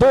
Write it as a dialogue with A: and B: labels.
A: 2